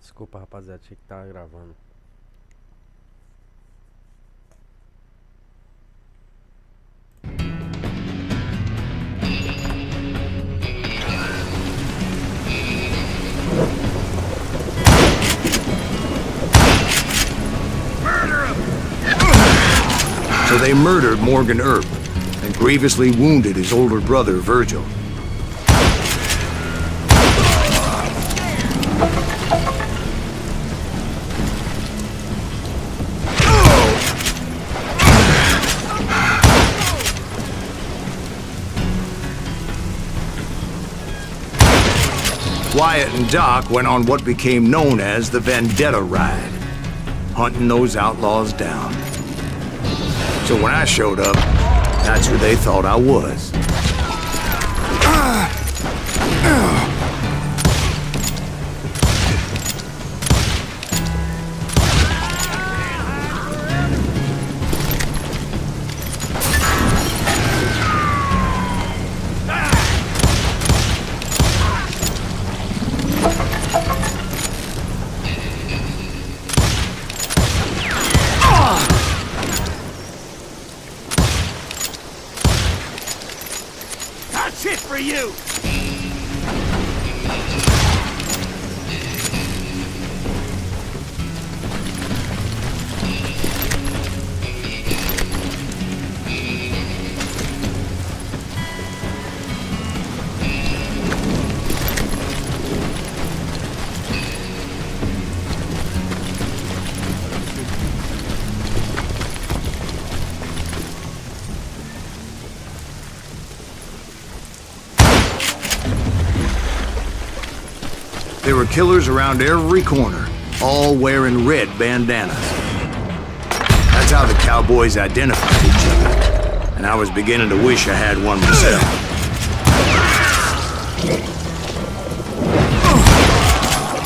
Desculpa, rapaziada, tinha que estar gravando. So they murdered Morgan Earp and grievously wounded his older brother, Virgil. Wyatt and Doc went on what became known as the Vendetta Ride, hunting those outlaws down. So when I showed up, that's who they thought I was. That's it for you! There were killers around every corner, all wearing red bandanas. That's how the cowboys identified each other, and I was beginning to wish I had one myself.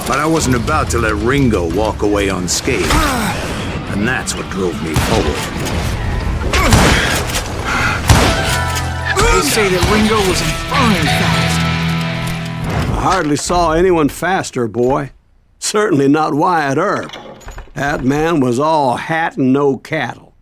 But I wasn't about to let Ringo walk away unscathed, and that's what drove me forward. They say that Ringo was infernally fast. I hardly saw anyone faster, boy. Certainly not Wyatt Earp. That man was all hat and no cattle.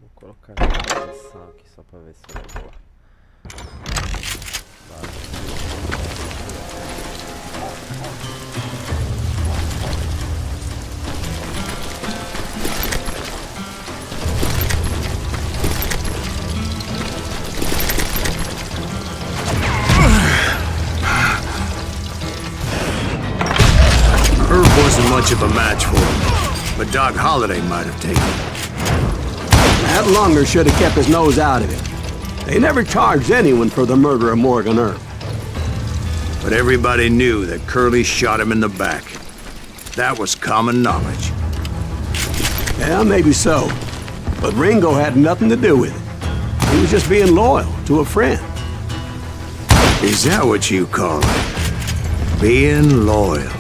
Vou colocar a posição aqui só pra ver se vai boa. Herb wasn't much of a match for him, but Doc Holliday might have taken it. That lunger should have kept his nose out of it. They never charged anyone for the murder of Morgan Earp. But everybody knew that Curly shot him in the back. That was common knowledge. Yeah, maybe so. But Ringo had nothing to do with it. He was just being loyal to a friend. Is that what you call it? Being loyal?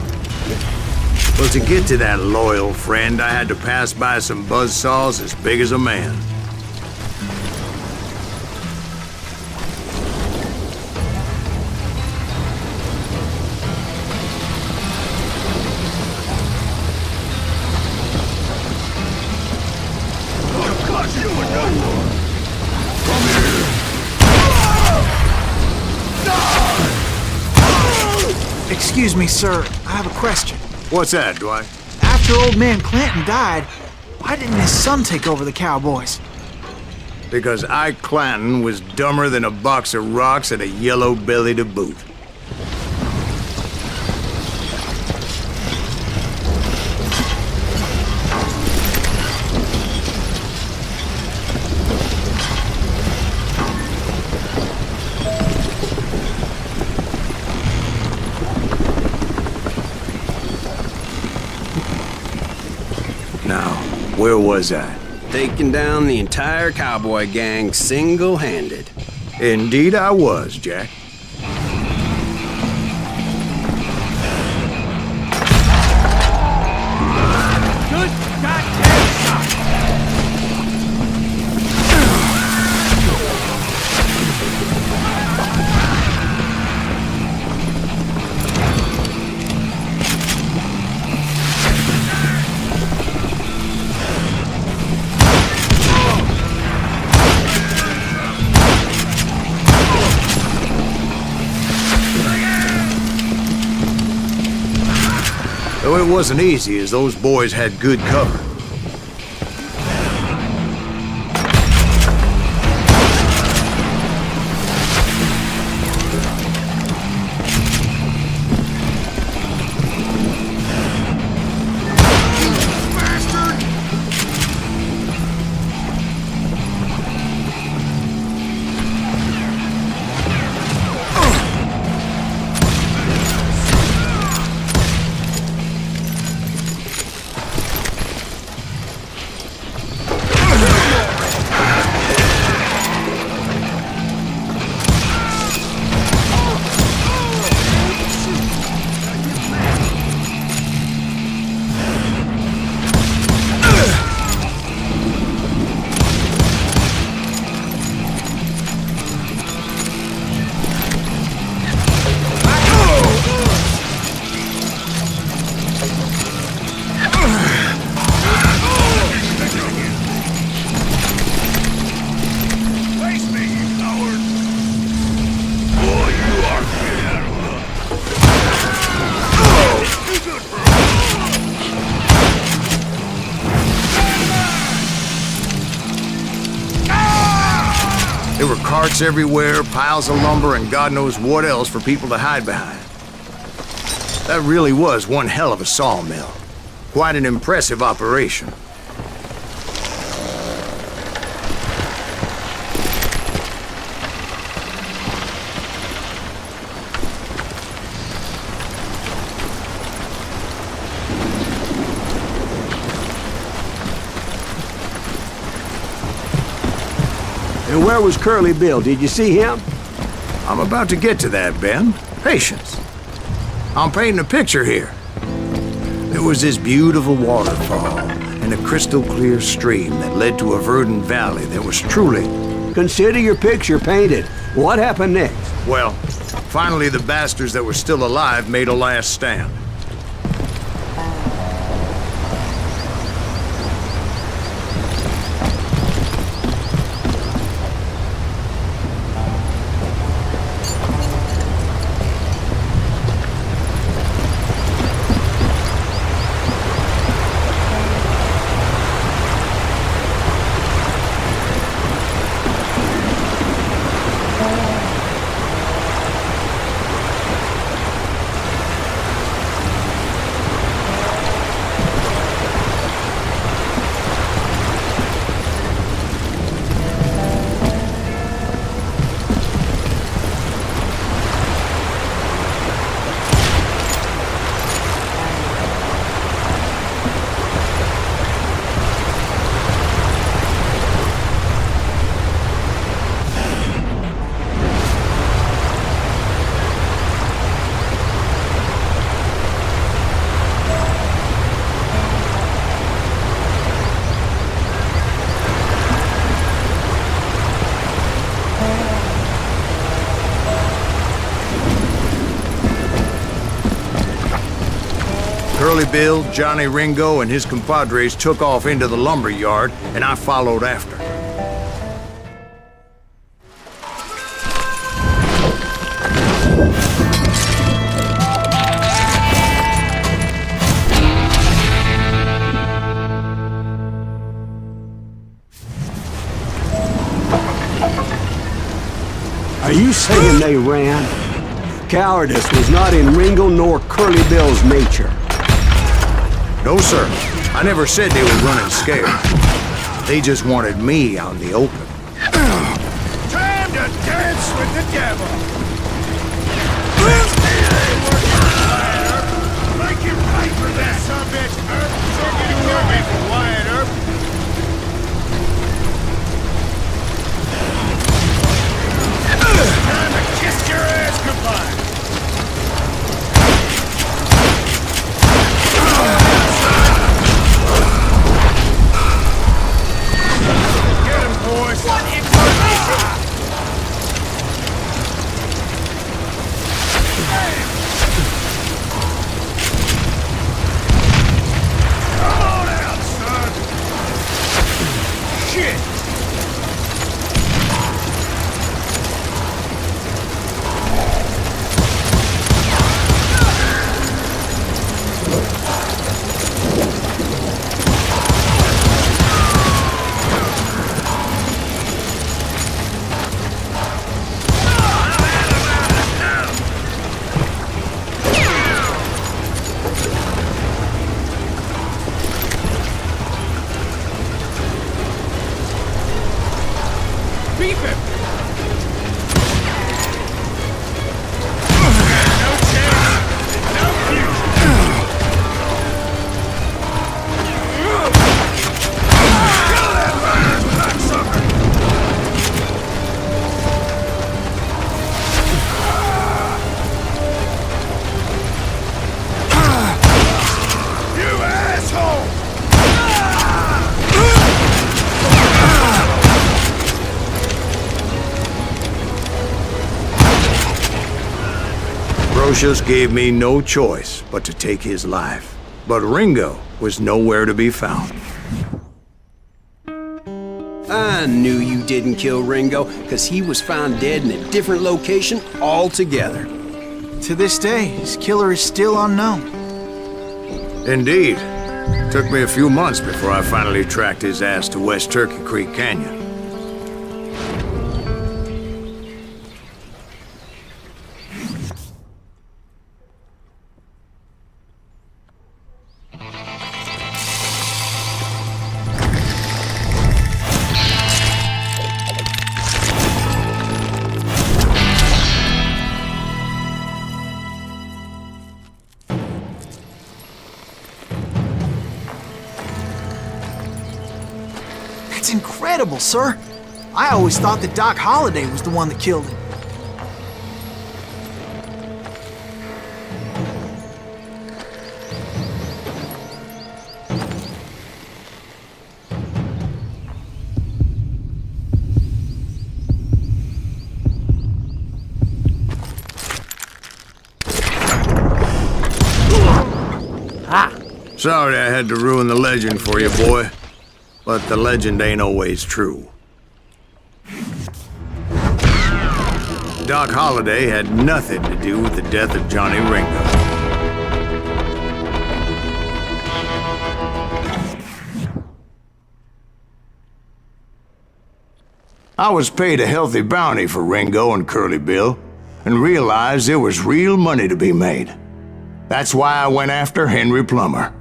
Well, to get to that loyal friend, I had to pass by some buzzsaws as big as a man. Excuse me, sir. I have a question. What's that, Dwight? After old man Clanton died, why didn't his son take over the cowboys? Because Ike Clanton was dumber than a box of rocks and a yellow belly to boot. Now, where was I? Taking down the entire cowboy gang single-handed. Indeed I was, Jack. Good Though it wasn't easy, as those boys had good cover. There were carts everywhere, piles of lumber, and God knows what else for people to hide behind. That really was one hell of a sawmill. Quite an impressive operation. And where was Curly Bill? Did you see him? I'm about to get to that, Ben. Patience. I'm painting a picture here. There was this beautiful waterfall and a crystal clear stream that led to a verdant valley that was truly... Consider your picture painted. What happened next? Well, finally the bastards that were still alive made a last stand. Curly Bill, Johnny Ringo, and his compadres took off into the lumber yard, and I followed after. Are you saying they ran? Cowardice was not in Ringo nor Curly Bill's nature. No, sir. I never said they were running scared. They just wanted me out in the open. Time to dance with the devil! Make him pay for that, subbitch, Earp! Something you will be for Wyatt Earp! Time to kiss your ass goodbye! Get him, boys! What information? Aloysius gave me no choice but to take his life. But Ringo was nowhere to be found. I knew you didn't kill Ringo, because he was found dead in a different location altogether. To this day, his killer is still unknown. Indeed. Took me a few months before I finally tracked his ass to West Turkey Creek Canyon. That's incredible, sir. I always thought that Doc Holliday was the one that killed him. Sorry I had to ruin the legend for you, boy. But the legend ain't always true. Doc Holliday had nothing to do with the death of Johnny Ringo. I was paid a healthy bounty for Ringo and Curly Bill, and realized there was real money to be made. That's why I went after Henry Plummer.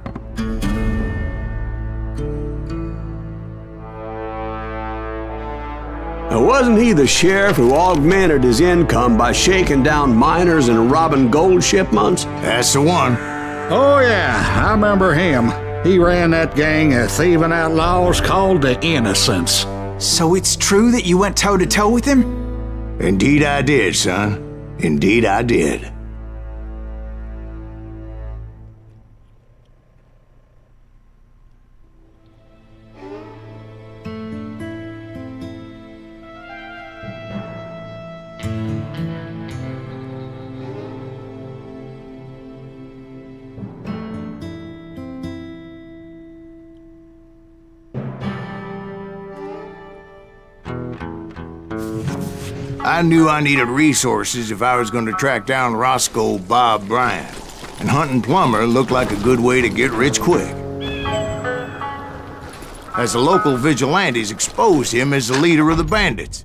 Now, wasn't he the sheriff who augmented his income by shaking down miners and robbing gold shipments? That's the one. Oh, yeah, I remember him. He ran that gang of thieving outlaws called the Innocents. So it's true that you went toe-to-toe with him? Indeed I did, son. Indeed I did. I knew I needed resources if I was going to track down Roscoe Bob Bryant, and hunting Plummer looked like a good way to get rich quick. As the local vigilantes exposed him as the leader of the bandits.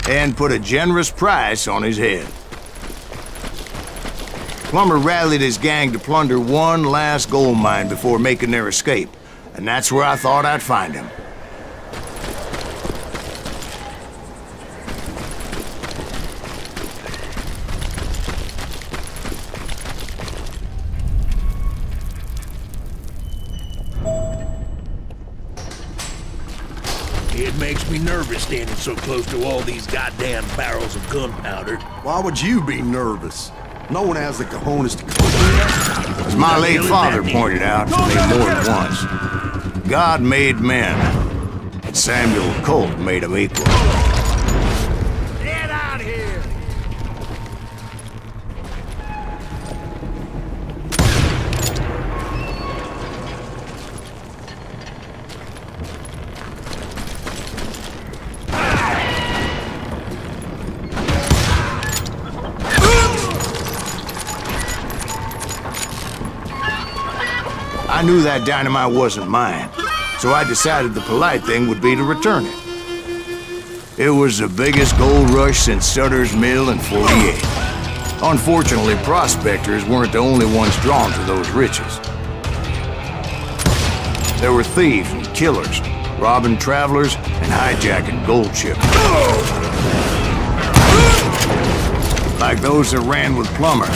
And put a generous price on his head. Plummer rallied his gang to plunder one last gold mine before making their escape, and that's where I thought I'd find him. It makes me nervous standing so close to all these goddamn barrels of gunpowder. Why would you be nervous? No one has the cojones to come here. As my late father pointed out to me more than once, God made men, and Samuel Colt made them equal. Get out here! I knew that dynamite wasn't mine, so I decided the polite thing would be to return it. It was the biggest gold rush since Sutter's Mill in '48. Unfortunately, prospectors weren't the only ones drawn to those riches. There were thieves and killers, robbing travelers and hijacking gold ships. Like those that ran with Plummer,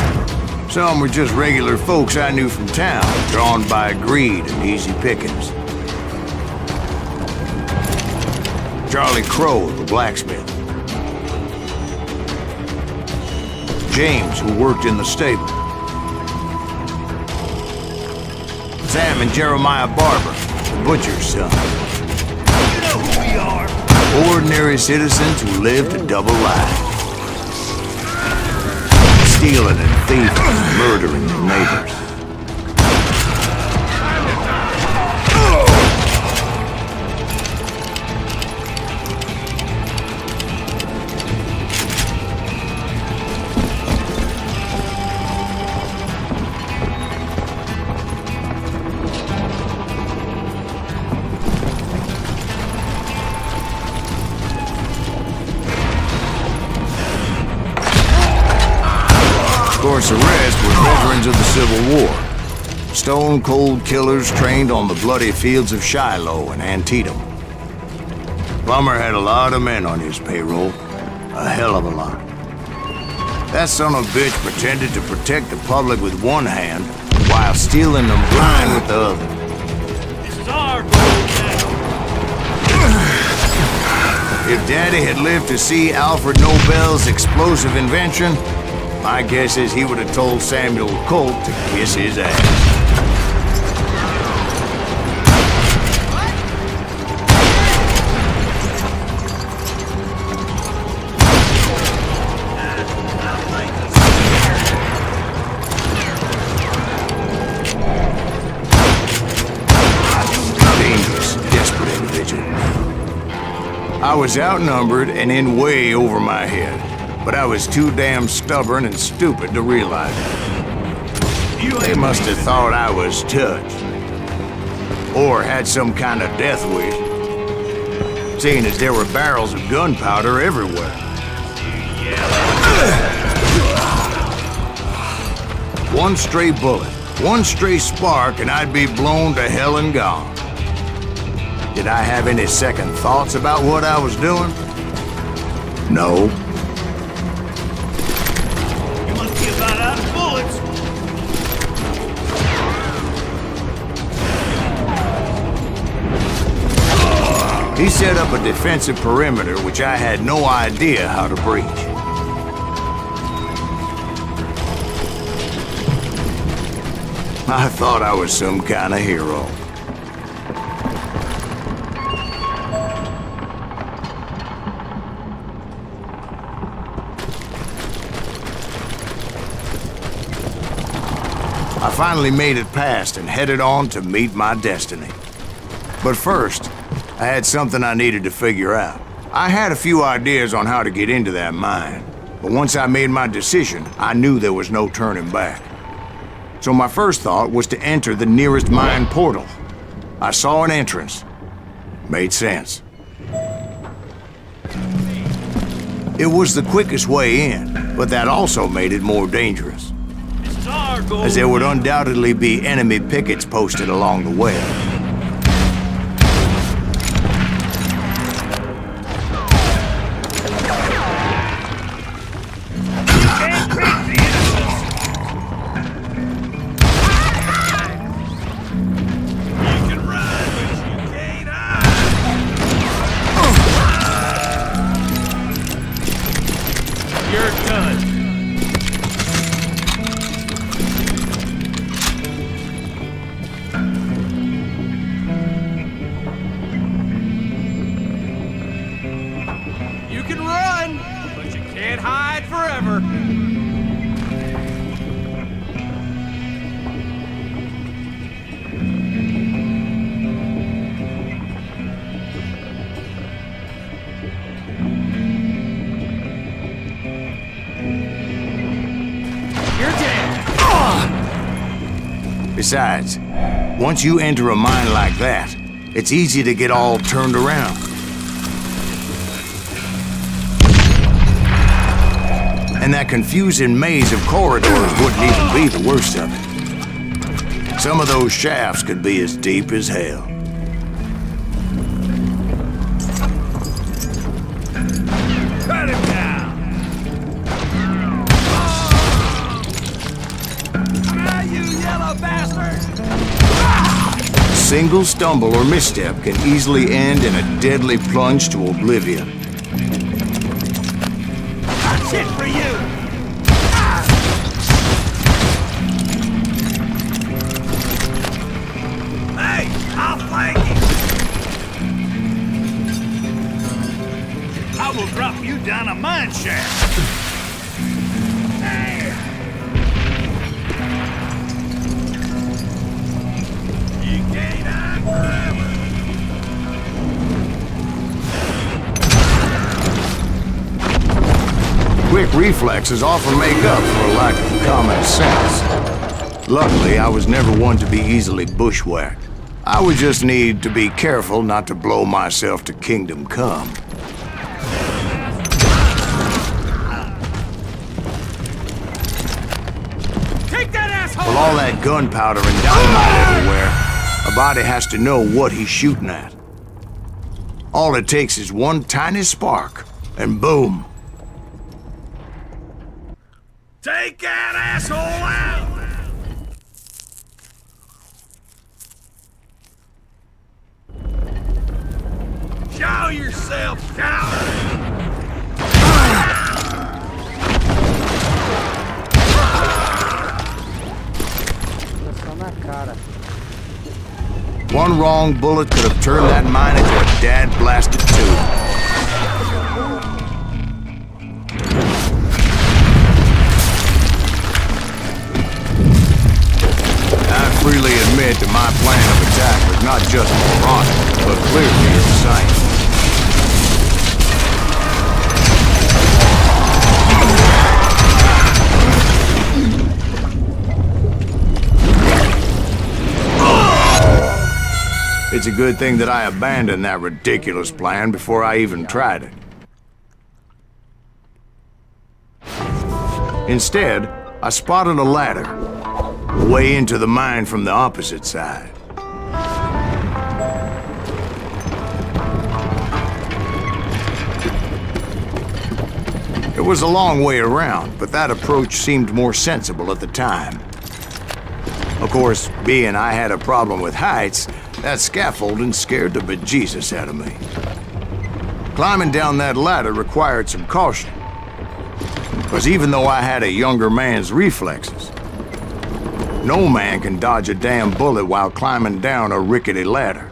Some were just regular folks I knew from town, drawn by greed and easy pickings. Charlie Crow, the blacksmith. James, who worked in the stable. Sam and Jeremiah Barber, the butcher's son. You know who we are. Ordinary citizens who lived a double life. Stealing and thieving and murdering their neighbors. Of course, the rest were veterans of the Civil War. Stone-cold killers trained on the bloody fields of Shiloh and Antietam. Plummer had a lot of men on his payroll. A hell of a lot. That son of a bitch pretended to protect the public with one hand while stealing them blind with the other. This is our gold now. If Daddy had lived to see Alfred Nobel's explosive invention, my guess is he would have told Samuel Colt to kiss his ass. Dangerous, desperate individual. I was outnumbered and in way over my head. But I was too damn stubborn and stupid to realize it. They must have thought I was touched. Or had some kind of death wish. Seeing as there were barrels of gunpowder everywhere. One stray bullet, one stray spark, and I'd be blown to hell and gone. Did I have any second thoughts about what I was doing? No. About out of bullets. He set up a defensive perimeter which I had no idea how to breach. I thought I was some kind of hero. I finally made it past and headed on to meet my destiny. But first, I had something I needed to figure out. I had a few ideas on how to get into that mine, but once I made my decision, I knew there was no turning back. So my first thought was to enter the nearest mine portal. I saw an entrance. Made sense. It was the quickest way in, but that also made it more dangerous, as there would undoubtedly be enemy pickets posted along the way. You're done. You can run, but you can't hide forever. You're dead. Besides, once you enter a mine like that, it's easy to get all turned around. And that confusing maze of corridors wouldn't even be the worst of it. Some of those shafts could be as deep as hell. Cut him down. single stumble or misstep can easily end in a deadly plunge to oblivion. That's it for you! Hey, I'll flank you! I will drop you down a mine shaft! You can't hide forever! Quick reflexes often make up for a lack of common sense. Luckily, I was never one to be easily bushwhacked. I would just need to be careful not to blow myself to kingdom come. Take that asshole! With all that gunpowder and dynamite everywhere, a body has to know what he's shooting at. All it takes is one tiny spark, and boom. Take that asshole out! Show yourself, coward! Só na cara. One wrong bullet could have turned that mine into a dad-blasted tube. I freely admit that my plan of attack was not just moronic, but clearly insane. It's a good thing that I abandoned that ridiculous plan before I even tried it. Instead, I spotted a ladder, way into the mine from the opposite side. It was a long way around, but that approach seemed more sensible at the time. Of course, being I had a problem with heights, that scaffolding scared the bejesus out of me. Climbing down that ladder required some caution, because even though I had a younger man's reflexes, no man can dodge a damn bullet while climbing down a rickety ladder.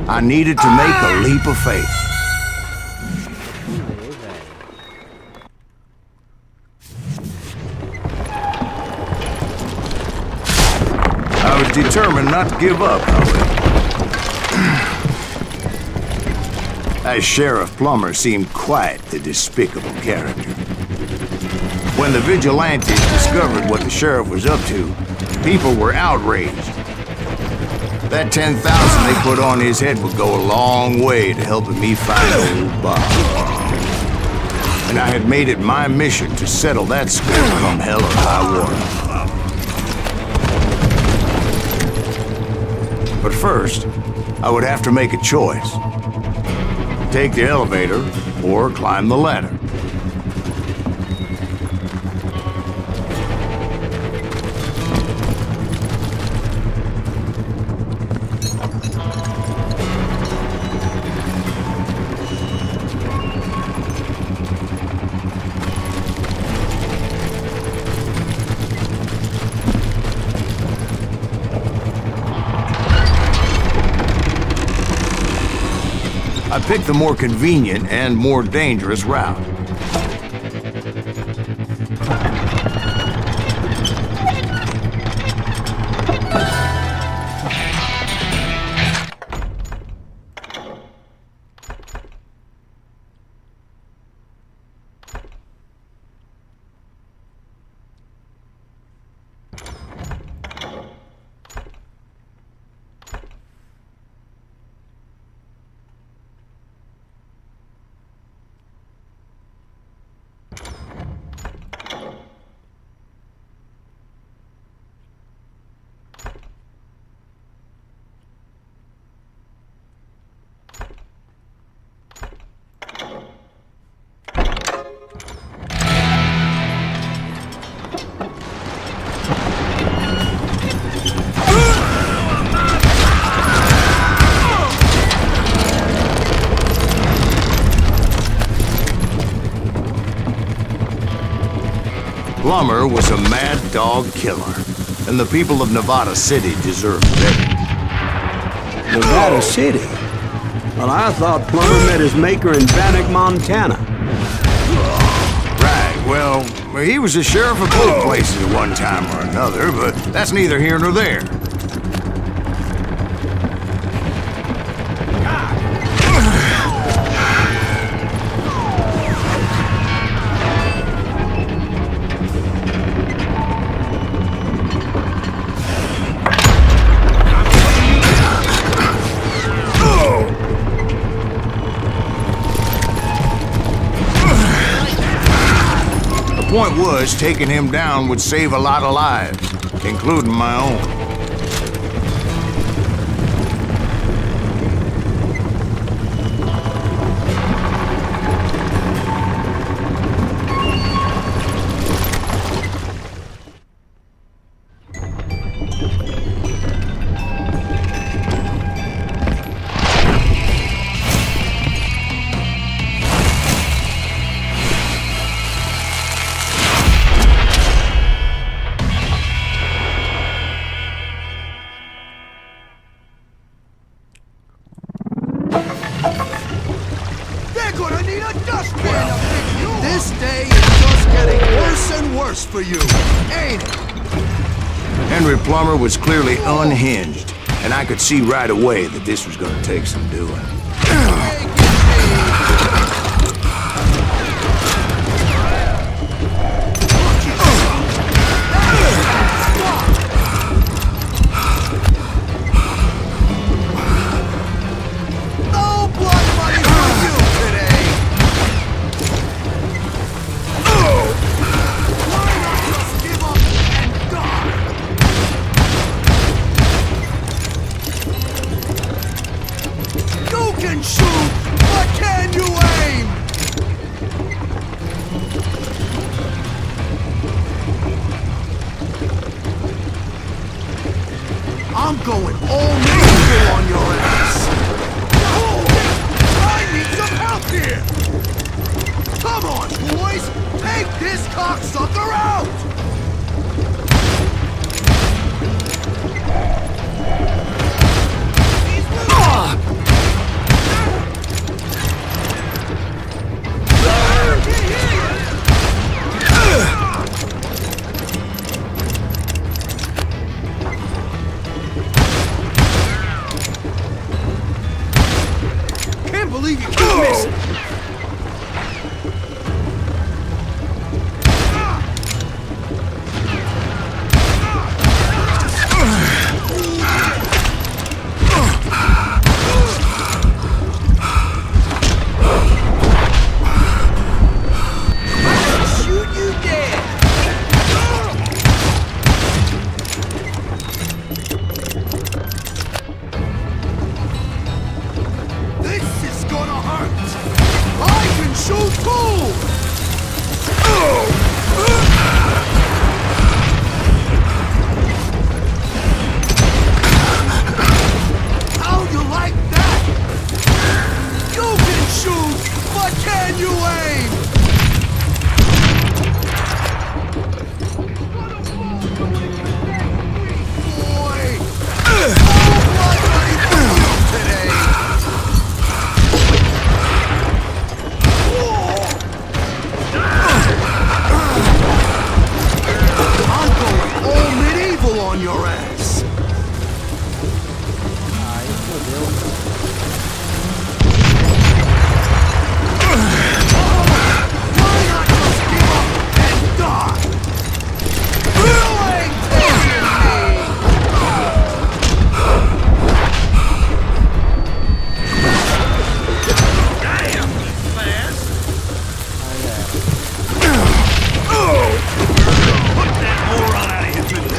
I needed to make a leap of faith. I was determined not to give up, however. As Sheriff Plummer seemed quite the despicable character. When the vigilantes discovered what the sheriff was up to, people were outraged. That 10,000 they put on his head would go a long way to helping me find old Bob. And I had made it my mission to settle that score come hell or high water. But first, I would have to make a choice. Take the elevator or climb the ladder. I picked the more convenient and more dangerous route. Plummer was a mad dog killer, and the people of Nevada City deserved better. Nevada City? Well, I thought Plummer met his maker in Bannock, Montana. Right, well, he was the sheriff of both places at one time or another, but that's neither here nor there. The point was, taking him down would save a lot of lives, including my own. They're gonna need a dustpan to pick you up. This day is just getting worse and worse for you, ain't it? Henry Plummer was clearly unhinged, and I could see right away that this was gonna take some doing. No blood money for you today. Why not just give up and die? You can shoot, but can you aim? I'm going all naval on your ass. I need some help here! Come on, boys! Take this cocksucker out! Can't believe you keep missing! Shoot you dead! This is gonna hurt! I can shoot too! How you like that? You can shoot, but can you aim? Boy! No blood money for you today! I'm going all medieval on your ass! Aí fodeu. Why not just give up and die? You ain't taking me!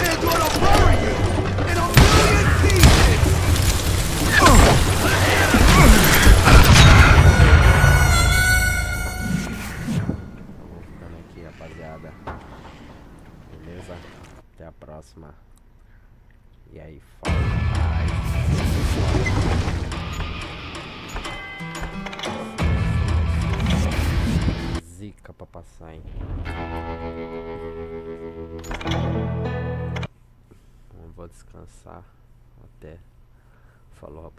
They're gonna bury you in a million pieces! Vou ficando aqui, rapaziada. Beleza? Até a próxima. E aí, fala. Zica pra passar, hein? Vou descansar. Até. Falou, rapaziada.